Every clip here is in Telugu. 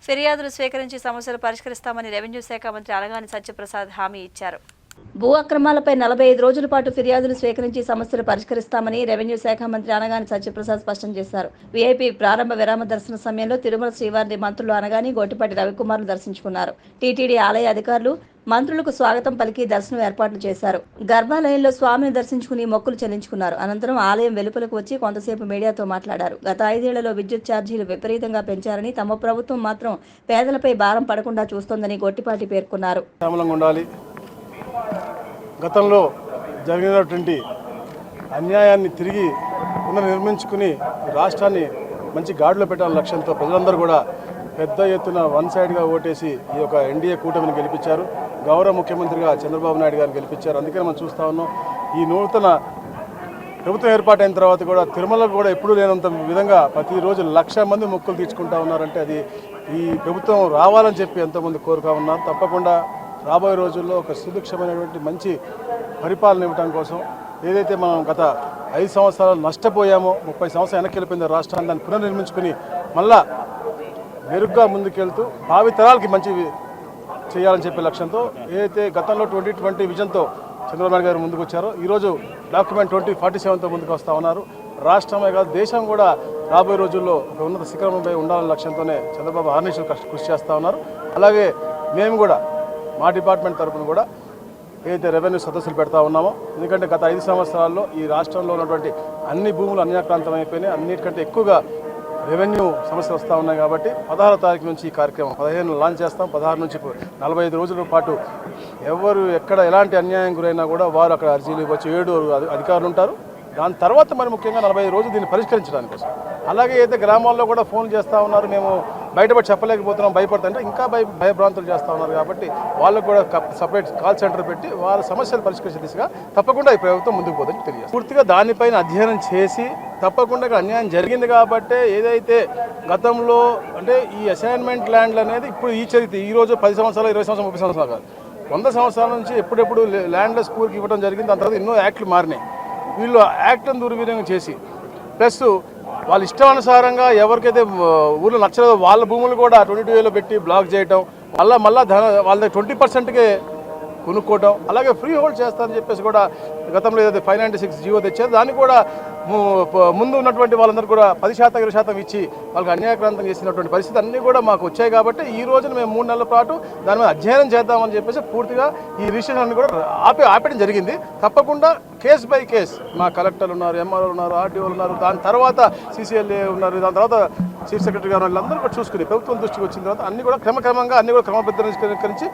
ఫిర్యాదులు స్వీకరించి సమస్యలు పరిష్కరిస్తామని రెవెన్యూ శాఖ మంత్రి అనగాని సత్యప్రసాద్ హామీ ఇచ్చారు. భూ అక్రమాలపై 45 రోజుల పాటు ఫిర్యాదులు స్వీకరించి సమస్యలు పరిష్కరిస్తామని రెవెన్యూ శాఖ మంత్రి అనగాని సత్యప్రసాద్ స్పష్టం చేశారు. వీఐపీ ప్రారంభ విరామ దర్శన సమయంలో తిరుమల శ్రీవారిని మంత్రులు అనగాని గోటిపాటి రవికుమార్లు దర్శించుకున్నారు. టీటీడీ ఆలయ అధికారులు మంత్రులకు స్వాగతం పలికి దర్శనం ఏర్పాట్లు చేశారు. గర్భాలయంలో స్వామిని దర్శించుకుని మొక్కులు చెల్లించుకున్నారు. అనంతరం ఆలయం వెలుపలకు వచ్చి కొంతసేపు మీడియాతో మాట్లాడారు. గత 5 ఏళ్లలో విద్యుత్ ఛార్జీలు విపరీతంగా పెంచారని, తమ ప్రభుత్వం మాత్రం పేదలపై భారం పడకుండా చూస్తోందని గోటిపాటి పేర్కొన్నారు. గతంలో జరిగినటువంటి అన్యాయాన్ని తిరిగి పునర్నిర్మించుకుని రాష్ట్రాన్ని మంచి గాడిలో పెట్టాలనే లక్ష్యంతో ప్రజలందరూ కూడా పెద్ద ఎత్తున వన్ సైడ్గా ఓటేసి ఈ యొక్క ఎన్డీఏ కూటమిని గెలిపించారు. గౌరవ ముఖ్యమంత్రిగా చంద్రబాబు నాయుడు గారిని గెలిపించారు. అందుకని మనం చూస్తూ ఉన్నాం, ఈ నూతన ప్రభుత్వం ఏర్పాటైన తర్వాత కూడా తిరుమలకు కూడా ఎప్పుడూ లేనంత విధంగా ప్రతిరోజు 1,00,000 మంది మొక్కులు తీర్చుకుంటూ ఉన్నారంటే అది ఈ ప్రభుత్వం రావాలని చెప్పి ఎంతోమంది కోరుతా ఉన్నారు. తప్పకుండా రాబోయే రోజుల్లో ఒక సుభిక్షమైనటువంటి మంచి పరిపాలన ఇవ్వడం కోసం ఏదైతే మనం గత 5 సంవత్సరాలు నష్టపోయామో, 30 సంవత్సరాలు వెనక్కి వెళ్ళిపోయిందో రాష్ట్రాన్ని దాన్ని పునర్నిర్మించుకుని మళ్ళా మెరుగ్గా ముందుకెళ్తూ భావి తరాలకి మంచి చేయాలని చెప్పే లక్ష్యంతో ఏదైతే గతంలో 2020 విజన్తో చంద్రబాబు నాయుడు గారు ముందుకు వచ్చారో ఈరోజు డాక్యుమెంట్ 2047తో ముందుకు వస్తూ ఉన్నారు. రాష్ట్రమే కాదు దేశం కూడా రాబోయే రోజుల్లో ఒక ఉన్నత శిఖరంపై ఉండాలనే లక్ష్యంతోనే చంద్రబాబు ఆర్నిషులు కృషి చేస్తూ ఉన్నారు. అలాగే మేము కూడా మా డిపార్ట్మెంట్ తరఫున కూడా ఏదైతే రెవెన్యూ సదస్సులు పెడతా ఉన్నామో, ఎందుకంటే గత 5 సంవత్సరాల్లో ఈ రాష్ట్రంలో ఉన్నటువంటి అన్ని భూములు అన్యాక్రాంతం అయిపోయినాయి. అన్నిటికంటే ఎక్కువగా రెవెన్యూ సమస్యలు వస్తూ ఉన్నాయి కాబట్టి 16వ తారీఖు నుంచి ఈ కార్యక్రమం 15 లాంచ్ చేస్తాం. 16 నుంచి 45 రోజుల పాటు ఎవరు ఎక్కడ ఎలాంటి అన్యాయం గురైనా కూడా వారు అక్కడ అర్జీలు ఇవ్వచ్చు. 7 అధికారులు ఉంటారు. దాని తర్వాత మరి ముఖ్యంగా 45 రోజులు దీన్ని పరిష్కరించడానికి కోసం. అలాగే అయితే గ్రామాల్లో కూడా ఫోన్ చేస్తూ ఉన్నారు, మేము బయటపడి చెప్పలేకపోతున్నాం, భయపడుతుంటే ఇంకా భయభ్రాంతులు చేస్తూ ఉన్నారు. కాబట్టి వాళ్ళకు కూడా సపరేట్ కాల్ సెంటర్ పెట్టి వాళ్ళ సమస్యలు పరిష్కరించే దిశగా తప్పకుండా ఈ ప్రభుత్వం ముందుకు పోదని తెలియదు. పూర్తిగా దానిపైన అధ్యయనం చేసి తప్పకుండా అన్యాయం జరిగింది కాబట్టి ఏదైతే గతంలో అంటే ఈ అసైన్మెంట్ ల్యాండ్లు అనేది ఇప్పుడు ఈ చరిత్ర ఈరోజు 10 సంవత్సరాలు 20 సంవత్సరాలు 30 సంవత్సరాలు కాదు, 100 సంవత్సరాల నుంచి ఎప్పుడెప్పుడు ల్యాండ్లెస్ పూర్కి ఇవ్వడం జరిగింది. దాని తర్వాత ఎన్నో యాక్ట్లు మారినాయి. వీళ్ళు యాక్ట్ను దుర్వినియోగం చేసి ప్లస్ వాళ్ళ ఇష్టానుసారంగా ఎవరికైతే ఊళ్ళో నచ్చలేదో వాళ్ళ భూములు కూడా 22Aలో పెట్టి బ్లాక్ చేయటం, మళ్ళీ వాళ్ళ 20%కే కొనుక్కోవటం, అలాగే ఫ్రీ హోల్డ్ చేస్తారని చెప్పేసి కూడా గతంలో ఏదైతే 596 జీవో తెచ్చారు దాన్ని కూడా ముందు ఉన్నటువంటి వాళ్ళందరూ కూడా 10% 20% ఇచ్చి వాళ్ళకి అన్యాయక్రాంతం చేసినటువంటి పరిస్థితి అన్నీ కూడా మాకు వచ్చాయి. కాబట్టి ఈ రోజున మేము 3 నెలల పాటు దాని మీద అధ్యయనం చేద్దామని చెప్పేసి పూర్తిగా ఈ రిజిస్ట్రేషన్ అన్ని కూడా ఆపేయడం జరిగింది. తప్పకుండా కేస్ బై కేస్ మా కలెక్టర్లు ఉన్నారు, ఎంఆర్ఓలు ఉన్నారు, ఆర్డీఓలు ఉన్నారు, దాని తర్వాత CCLA ఉన్నారు, దాని తర్వాత చీఫ్ సెక్రటరీ గారు వాళ్ళందరూ కూడా చూసుకుని ప్రభుత్వం దృష్టికి వచ్చిన తర్వాత అన్ని కూడా క్రమక్రమంగా అన్ని కూడా క్రమబద్ధీకరించి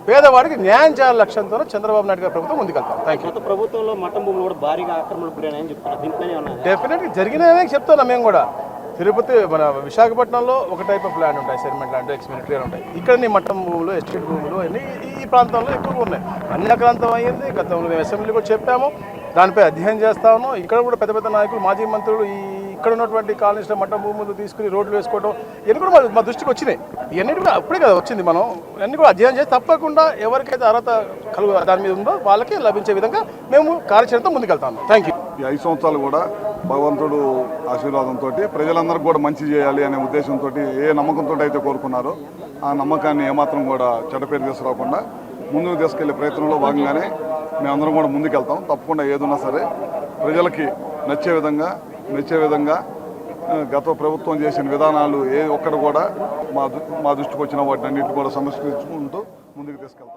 పేదవాడికి న్యాయం చేయాల లక్ష్యంతో చంద్రబాబు నాయుడు గారి ప్రభుత్వం ముందుకెళ్తాం. Thank you. ప్రభుత్వంలో మఠం భూములు కూడా భారీగా ఆక్రమణకు గురైనాయని చెప్తున్నారు. డెఫినెట్గా జరిగినాయని చెప్తున్నాం మేము కూడా. తిరుపతి మన విశాఖపట్నంలో ఒక టైప్ ఆఫ్ ల్యాండ్ ఉంటాయి, సెటిల్మెంట్ ల్యాండ్, ఎక్స్మిలిటరీ ఉంటాయి. ఇక్కడ నీ మఠం భూములు, ఎస్టేట్ భూములు అన్నీ ఈ ప్రాంతంలో ఎక్కువగా ఉన్నాయి. అన్యాక్రాంతం అయ్యింది. గతంలో మేము అసెంబ్లీ కూడా చెప్పాము, దానిపై అధ్యయనం చేస్తా ఉన్నాం. ఇక్కడ కూడా పెద్ద పెద్ద నాయకులు, మాజీ మంత్రులు ఇక్కడ ఉన్నటువంటి కాలనీస్లో మఠం భూములు తీసుకుని రోడ్లు వేసుకోవడం ఇవన్నీ కూడా మా దృష్టికి వచ్చినాయి. ఇవన్నీ కూడా అప్పుడే కదా వచ్చింది. మనం అన్నీ కూడా అధ్యయనం చేసి తప్పకుండా ఎవరికైతే అర్హత దాని మీద ఉందో వాళ్ళకి లభించే విధంగా మేము కార్యాచరణతో ముందుకెళ్తాము. Thank you. ఈ 5 సంవత్సరాలు కూడా భగవంతుడు ఆశీర్వాదంతో ప్రజలందరికీ కూడా మంచి చేయాలి అనే ఉద్దేశంతో ఏ నమ్మకంతో అయితే కోరుకున్నారో ఆ నమ్మకాన్ని ఏమాత్రం కూడా చెడ్డపేరు తీసుకురాకుండా ముందుకు తీసుకెళ్లే ప్రయత్నంలో భాగంగానే మేమందరం కూడా ముందుకెళ్తాం. తప్పకుండా ఏదున్నా సరే ప్రజలకి నచ్చే విధంగా గత ప్రభుత్వం చేసిన విధానాలు ఏ ఒక్కటి కూడా మా దృష్టికి వచ్చిన వాటిని అన్నింటినీ కూడా సమస్కరించుకుంటూ ముందుకు తీసుకెళ్తాం.